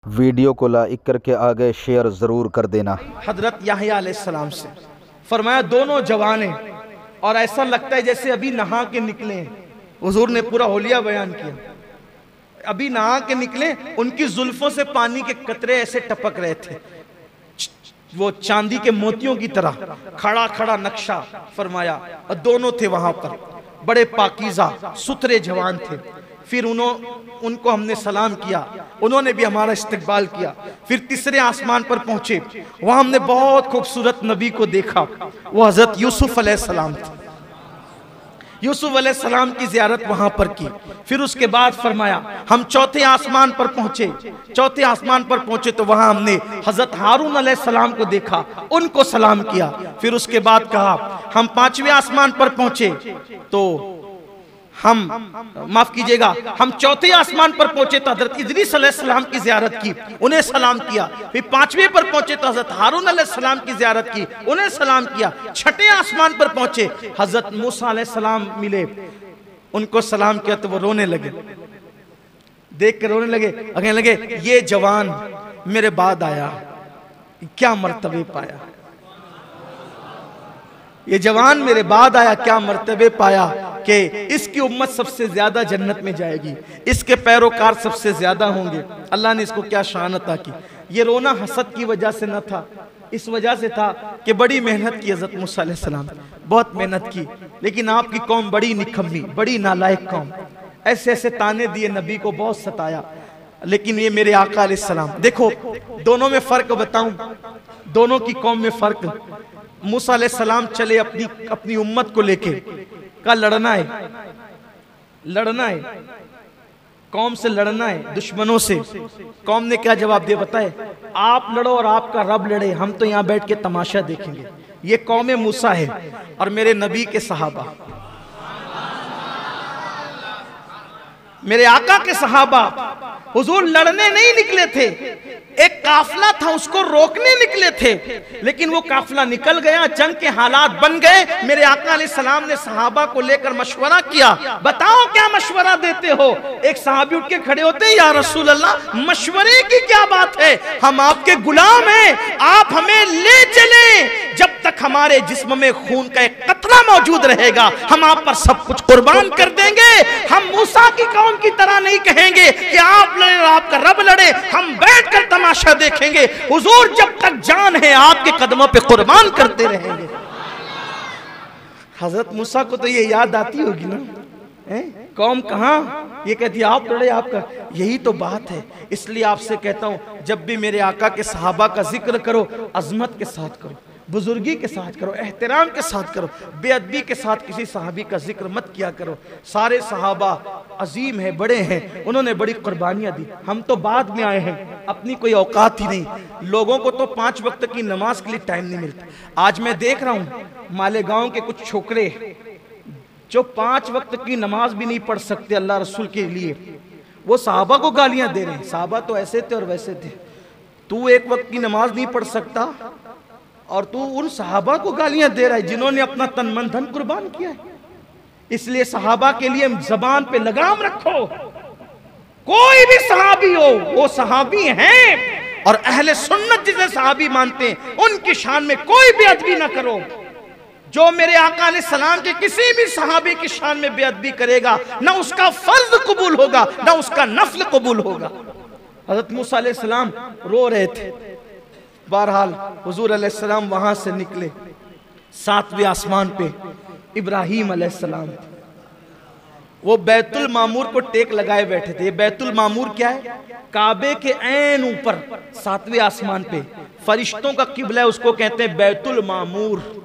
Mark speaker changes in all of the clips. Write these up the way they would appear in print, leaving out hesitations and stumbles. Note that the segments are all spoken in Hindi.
Speaker 1: वीडियो को लाइक करके आगे शेयर ज़रूर कर देना।
Speaker 2: हजरत याहया अलैहिस्सलाम से फरमाया दोनों जवान हैं और ऐसा लगता है जैसे अभी नहा के निकले हैं। हुजूर ने पूरा होलिया बयान किया, अभी नहा के निकले, उनकी जुल्फों से पानी के कतरे ऐसे टपक रहे थे, वो चांदी के मोतियों की तरह। खड़ा खड़ा नक्शा फरमाया और दोनों थे वहां पर, बड़े पाकीज़ा सुथरे जवान थे। फिर उनको हमने सलाम किया, उन्होंने भी हमारा इस्तकबाल किया। फिर तीसरे आसमान पर पहुंचे, वहां हमने बहुत खूबसूरत नबी को देखा, वो हजरत यूसुफ अलैहिस्सलाम थे। यूसुफ अलैहिस्सलाम की ज़ियारत वहां पर की। फिर उसके बाद फरमाया हम चौथे आसमान पर पहुंचे। चौथे आसमान पर पहुंचे तो वहां हमने हजरत हारून अलैहिस्सलाम को देखा, उनको सलाम किया। फिर उसके बाद कहा हम पांचवें आसमान पर पहुंचे तो माफ कीजिएगा, हम चौथे आसमान पर पहुंचे तो हजरत इदरीस अलैहिस्सलाम की ज़ियारत की, उन्हें सलाम किया। फिर पांचवें पर पहुंचे तो हजरत हारून अलैहिस्सलाम की ज़ियारत की, उन्हें सलाम किया। छठे आसमान पर पहुंचे, हजरत मूसा अलैहिस्सलाम मिले, उनको सलाम किया तो वो रोने लगे, देख कर रोने लगे, कहने लगे ये जवान मेरे बाद आया, क्या मर्तबे पाया, ये जवान मेरे बाद आया, क्या मर्तबे पाया कि इसकी उम्मत सबसे ज्यादा जन्नत में जाएगी, इसके पैरोकार सबसे ज्यादा होंगे। अल्लाह ने इसको क्या शान अता की। ये रोना हसद की वजह से न था, इस वजह से था कि बड़ी मेहनत की हज़रत मूसा अलैहिस्सलाम, बहुत मेहनत की, लेकिन आपकी कौम बड़ी निकम्मी, बड़ी नालायक कौम, ऐसे ऐसे ताने दिए, नबी को बहुत सताया। लेकिन ये मेरे आका अलैहिस्सलाम, देखो दोनों में फ़र्क बताऊं, दोनों की कौम में फ़र्क। मूसा अलैहिस्सलाम चले अपनी उम्मत को लेके, का लड़ना है, लड़ना है, कौम से लड़ना है, दुश्मनों से। कौम ने क्या जवाब दिया बताए, आप लड़ो और आपका रब लड़े, हम तो यहाँ बैठ के तमाशा देखेंगे। ये कौम मूसा है और मेरे नबी के सहाबा, मेरे आका के सहाबा, हुजूर लड़ने नहीं निकले थे, एक काफिला था उसको रोकने निकले थे, लेकिन वो काफिला निकल गया, जंग के हालात बन गए। मेरे आका अलैहिस्सलाम ने सहाबा को लेकर मशवरा किया, बताओ क्या मशवरा देते हो। एक सहाबी उठ के खड़े होते, या रसूल अल्लाह मशवरे की क्या बात है, हम आपके गुलाम हैं, आप हमें ले चले, जब तक हमारे जिस्म में खून का एक कतरा मौजूद रहेगा हम आप पर सब कुछ कुर्बान कर देंगे। हम मूसा की कौम की तरह नहीं कहेंगे कि आप लड़े और आपका रब लड़े, हम बैठकर तमाशा देखेंगे। हुजूर जब तक जान है आपके कदमों पे कुर्बान करते रहेंगे। हजरत मूसा को तो ये याद आती होगी ना, कौम कहां, ये कहती है आप लड़े आपका, यही तो बात है। इसलिए आपसे कहता हूं जब भी मेरे आका के सहाबा का जिक्र करो, अजमत के साथ करो, बुजुर्गी के साथ करो, एहतराम के साथ करो, बेअदबी के साथ किसी सहाबी का जिक्र मत किया करो। सारे सहाबा अजीम है, बड़े हैं, उन्होंने बड़ी कुर्बानियां दी, हम तो बाद में आए हैं, अपनी कोई औकात ही नहीं। लोगों को तो 5 वक्त की नमाज के लिए टाइम नहीं मिलता। आज मैं देख रहा हूँ मालेगांव के कुछ छोकरे जो 5 वक्त की नमाज भी नहीं पढ़ सकते अल्लाह रसूल के लिए, वो सहाबा को गालियां दे रहे हैं, सहाबा तो ऐसे थे और वैसे थे, तू 1 वक्त की नमाज नहीं पढ़ सकता और तू उन सहाबा को गालियां दे रहा है जिन्होंने अपना तन मन धन कुर्बान किया है। इसलिए सहाबा के लिए जबान पे लगाम रखो, कोई भी सहाबी हो वो सहाबी हैं, और अहले सुन्नत जिसे सहाबी मानते हैं उनकी शान में कोई बेअदबी ना करो। जो मेरे आका अलैहिस्सलाम के किसी भी सहाबी की शान में बेअदबी करेगा ना उसका फर्ज कबूल होगा ना उसका नफल कबूल होगा। हजरत मूसा अलैहिस्सलाम रो रहे थे। बहरहाल हुजूर अलैहिस्सलाम वहां से निकले, 7वें आसमान पे इब्राहीम अलैहिस्सलाम, वो बैतुल मामूर को टेक लगाए बैठे थे। बैतुल मामूर क्या है, काबे के ऐन ऊपर 7वें आसमान पे, फरिश्तों का किबला है, उसको कहते हैं बैतुल मामूर।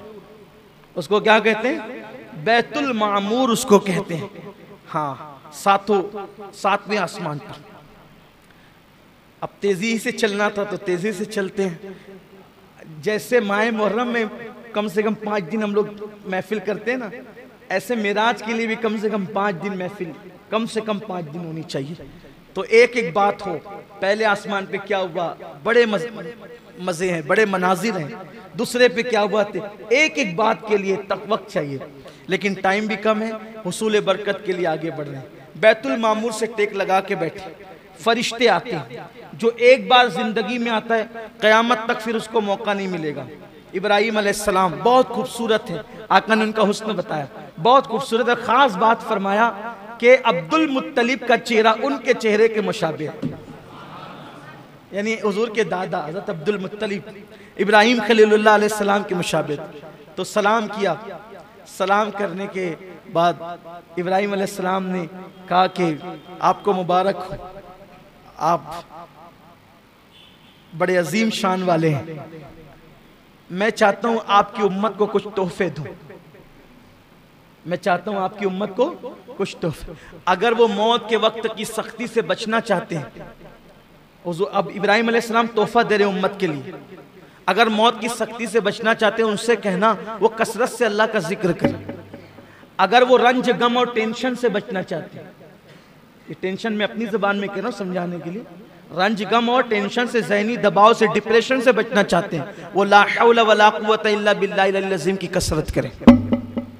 Speaker 2: उसको क्या कहते हैं, बैतुल मामूर उसको कहते हैं। हाँ, 7वें आसमान पर। अब तेजी से चलना था तो तेजी से चलते हैं। जैसे माह मुहर्रम में कम से कम 5 दिन हम लोग महफिल करते हैं ना, ऐसे मेराज के लिए भी कम से कम 5 दिन महफिल, कम से कम 5 दिन होनी चाहिए। तो एक एक बात हो, पहले आसमान पे क्या हुआ, बड़े मजे हैं, बड़े मनाजिर हैं। दूसरे पे क्या हुआ थे, एक एक बात के लिए तक वक्त चाहिए, लेकिन टाइम भी कम है, हुसूल बरकत के लिए आगे बढ़ रहे हैं। बैतुल मामूर से टेक लगा के बैठे, फरिश्ते आते हैं, जो एक बार जिंदगी में आता है क़यामत तक फिर उसको मौका नहीं मिलेगा। इब्राहीम अलैहिस्सलाम बहुत खूबसूरत है, आका ने उनका हुस्न बताया, बहुत खूबसूरत है। खास बात फरमाया कि अब्दुल मुत्तलिब का चेहरा उनके चेहरे के मुशाबिह है, यानी हुजूर के दादा हज़रत अब्दुल मुत्तलिब इब्राहीम खलीलुल्लाह अलैहिस्सलाम के मुशाबिह। तो सलाम किया, सलाम करने के बाद इब्राहीम अलैहिस्सलाम ने कहा कि आपको मुबारक हो, आप बड़े अजीम शान वाले हैं, मैं चाहता हूं आपकी उम्मत को कुछ तोहफे दूं, मैं चाहता हूं आपकी उम्मत को कुछ तोहफे। अगर वो मौत के वक्त की सख्ती से बचना चाहते हैं, अब इब्राहीम अलैहिस्सलाम तोहफा दे रहे उम्मत के लिए, अगर मौत की सख्ती से बचना चाहते हैं उनसे कहना वो कसरत से अल्लाह का जिक्र करें। अगर वो रंज गम और टेंशन से बचना चाहते हैं, ये टेंशन में अपनी ज़बान में कह रहा हूं समझाने के लिए, रंज गम और टेंशन से, ज़हनी दबाव से, डिप्रेशन से बचना चाहते हैं, वो ला हौला वला कुव्वता इल्ला बिल्लाहिल अज़ीम की कसरत करें।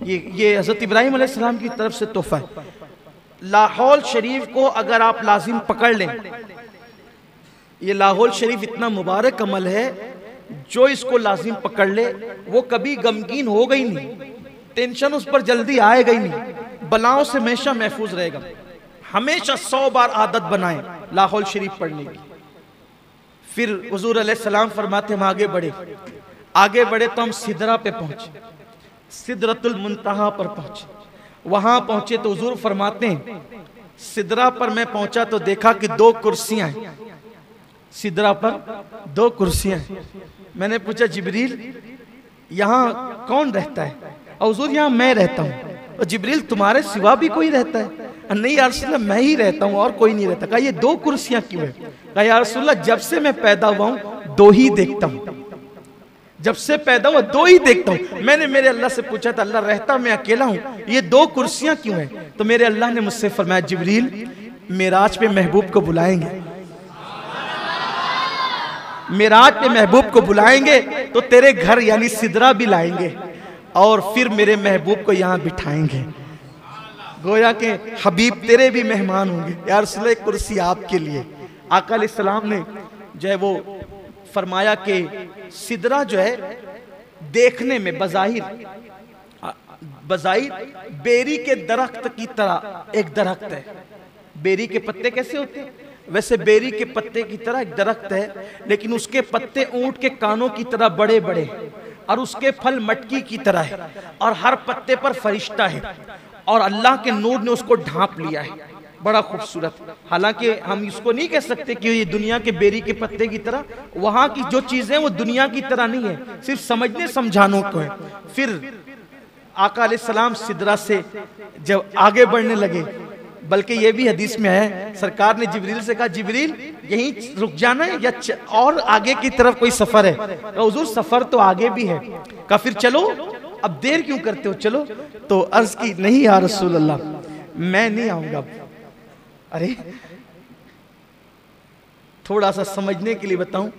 Speaker 2: ये हज़रत इब्राहीम अलैहिस्सलाम की तरफ से तोहफा है। लाहौल शरीफ को अगर आप लाजिम पकड़ लें, ये लाहौल शरीफ इतना मुबारक अमल है, जो इसको लाजिम पकड़ ले वो कभी गमगीन होगा ही नहीं, टेंशन उस पर जल्दी आएगा ही नहीं, बलाओं से हमेशा महफूज रहेगा। हमेशा 100 बार आदत बनाएं लाहौल शरीफ पढ़ने की। फिर हुजूर अलैहिस्सलाम फरमाते हम आगे बढ़े तो हम सिदरा पे पहुंचे, सिदरतुल मुंतहा पर पहुंचे। वहां पहुंचे तो हुजूर फरमाते हैं सिदरा पर मैं पहुंचा तो देखा कि 2 कुर्सियां हैं, सिदरा पर 2 कुर्सियां हैं। मैंने पूछा जिब्रील यहाँ कौन रहता है? और हुजूर यहाँ मैं रहता हूँ। और जिब्रील तुम्हारे सिवा भी कोई रहता है? नहीं या रसूलल्लाह मैं ही रहता हूँ और कोई नहीं रहता। कहा ये 2 कुर्सियां क्यों है? कहा या रसूलल्लाह जब से मैं पैदा हुआ हूँ 2 ही देखता हूँ, जब से पैदा हुआ 2 ही देखता हूँ। मैंने मेरे अल्लाह से पूछा था अल्लाह रहता मैं अकेला हूँ, ये 2 कुर्सियां क्यों है? तो मेरे अल्लाह ने मुझसे फरमाया जिब्रील मेराज पे महबूब को बुलाएंगे, मेराज पे महबूब को बुलाएंगे तो तेरे घर यानी सिदरा भी लाएंगे और फिर मेरे महबूब को यहाँ बिठाएंगे, गोया के हबीब तेरे भी मेहमान होंगे। या रसूलल्लाह एक कुर्सी आपके लिए। आका अलैहिस्सलाम ने जो है वो फरमाया कि सिदरा जो है देखने में बज़ाहिर बेरी के दरख्त की तरह एक दरख्त है। बेरी के पत्ते कैसे होते हैं? वैसे बेरी के पत्ते की तरह एक दरख्त है, लेकिन उसके पत्ते ऊंट के कानों की तरह बड़े बड़े और उसके फल मटकी की तरह है और हर पत्ते पर फरिश्ता है और अल्लाह के नूर ने उसको ढांप लिया है, बड़ा खूबसूरत। हालांकि हम इसको नहीं कह सकते कि ये दुनिया के बेरी के पत्ते की तरह, वहां की जो चीजें वो दुनिया की तरह नहीं है, सिर्फ समझने समझाने को है। फिर आका अलैहिस्सलाम सिदरा से जब आगे बढ़ने लगे, बल्कि ये भी हदीस में है सरकार ने जिब्रील से कहा जिब्रील यहीं रुक जाना है या और आगे की तरफ कोई सफर है? कहा हुजूर सफर तो आगे भी है। कहा फिर चलो, अब देर क्यों करते हो, चलो। तो अर्ज की नहीं या रसूल अल्लाह मैं नहीं आऊंगा। अरे थोड़ा सा समझने के लिए बताऊं,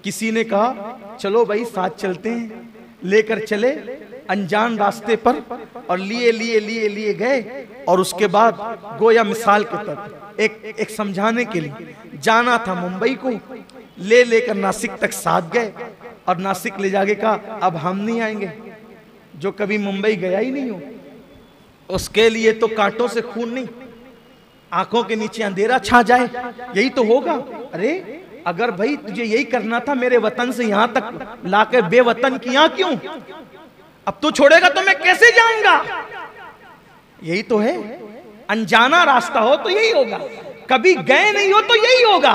Speaker 2: किसी ने कहा चलो भाई साथ चलते हैं, लेकर चले अनजान रास्ते पर और लिए गए और उसके बाद गोया मिसाल के तौर एक समझाने के लिए जाना था मुंबई को, लेकर नासिक तक साथ गए और नासिक ले जाके कहा अब हम नहीं आएंगे, जो कभी मुंबई गया ही नहीं हो उसके लिए तो कांटों से खून नहीं, आंखों के नीचे अंधेरा छा जाए यही तो होगा। अरे अगर भाई तुझे यही करना था मेरे वतन से यहां तक लाकर बेवतन किया क्यों? अब तू छोड़ेगा तो मैं कैसे जाऊंगा? यही तो है, अनजाना रास्ता हो तो यही होगा, कभी गए नहीं हो तो यही होगा।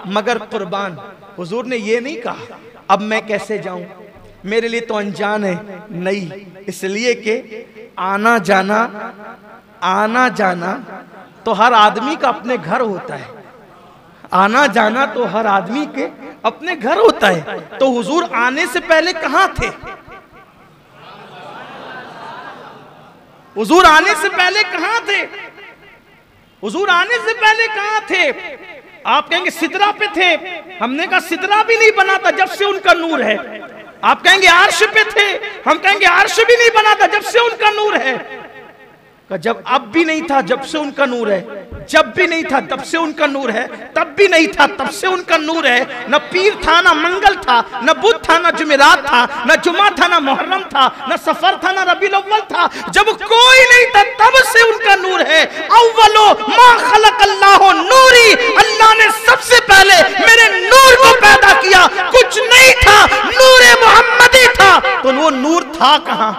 Speaker 2: मगर कुर्बान हुजूर ने ये नहीं कहा अब मैं कैसे जाऊं, मेरे लिए तो अनजान है, नहीं, इसलिए कि आना जाना तो हर आदमी का अपने घर होता है, आना जाना तो हर आदमी के अपने घर होता है। तो हुजूर आने से पहले कहां थे? हुजूर आने से पहले कहां थे? हुजूर आने से पहले कहां थे? आप कहेंगे सिदरा पे थे, हमने कहा सिदरा भी नहीं बना था जब से उनका नूर है। आप कहेंगे अर्श पे थे, हम कहेंगे अर्श भी नहीं बना था जब से उनका नूर है। जब अब भी नहीं था जब से उनका नूर है। जब भी नहीं था तब से उनका नूर है, तब भी नहीं था तब से उनका नूर है। न पीर था, न मंगल था, न बुध था, न जुमेरात था, न जुमा था, न मुहर्रम था, न सफर था, न रबीउल अव्वल था। जब कोई नहीं था तब से उनका नूर है। अव्वलो मा खलक़ल्लाहु नूरी, अल्लाह ने सबसे पहले मेरे नूर को पैदा किया। कुछ नहीं था, नूरे मोहम्मदी था। तो वो नूर था कहां?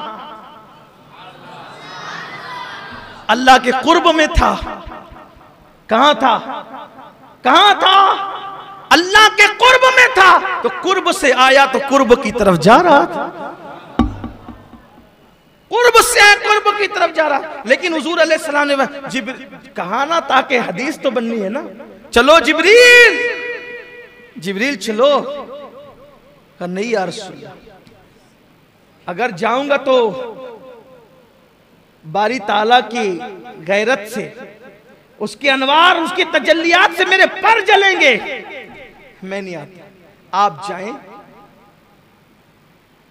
Speaker 2: अल्लाह के कुर्ब में था। कहां था? कहां था? अल्लाह के कुर्ब में था। तो कुर्ब से आया तो कुर्ब की तरफ जा रहा था, कुर्ब से आया कुर्ब की तरफ जा रहा। लेकिन हुजूर अलैहिस्सलाम ने कहा ना, ताकि हदीस तो बननी है ना, चलो जिब्रील, जिब्रील चलो। कहा नहीं या रसूल, अगर जाऊंगा तो बारी ताला की गैरत से, उसके अनवार, उसकी तजल्लियात से मेरे पर जलेंगे। मैं नहीं आता, आप जाएं।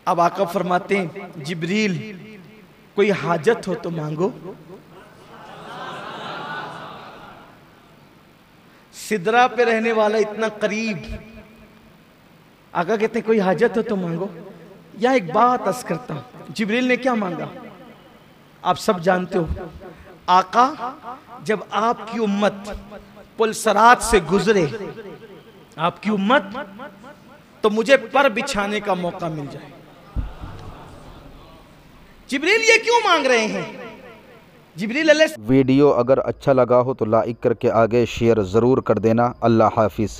Speaker 2: अब आका फरमाते हैं जिब्रील कोई हाजत हो तो मांगो। सिदरा पे रहने वाला इतना करीब, आका कहते हैं कोई हाजत हो तो मांगो। या एक बात अर्ज करता हूं, जिब्रील ने क्या मांगा आप सब जानते हो। आका जब आपकी उम्मत पुलसरात से गुजरे, आपकी उम्मत, तो मुझे पर बिछाने का मौका मिल जाए। जिब्रील ये क्यों मांग रहे हैं? जिब्रील अलैहि।
Speaker 1: वीडियो अगर अच्छा लगा हो तो लाइक करके आगे शेयर ज़रूर कर देना। अल्लाह हाफिज़।